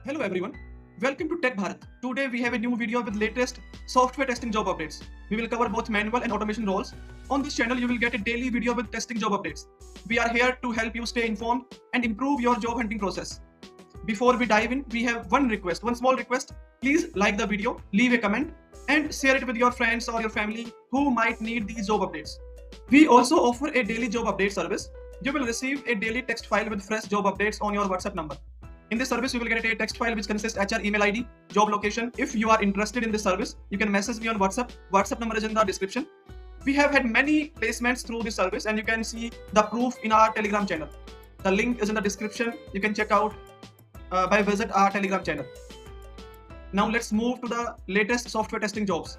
Hello everyone, welcome to Tech Bharat. Today we have a new video with latest software testing job updates. We will cover both manual and automation roles. On this channel you will get a daily video with testing job updates. We are here to help you stay informed and improve your job hunting process. Before we dive in, we have one small request. Please like the video, leave a comment and share it with your friends or your family who might need these job updates. We also offer a daily job update service. You will receive a daily text file with fresh job updates on your WhatsApp number. In this service, you will get a text file which consists HR, email ID, job location. If you are interested in this service, you can message me on WhatsApp. WhatsApp number is in the description. We have had many placements through this service and you can see the proof in our Telegram channel. The link is in the description. You can check out by visit our Telegram channel. Now let's move to the latest software testing jobs.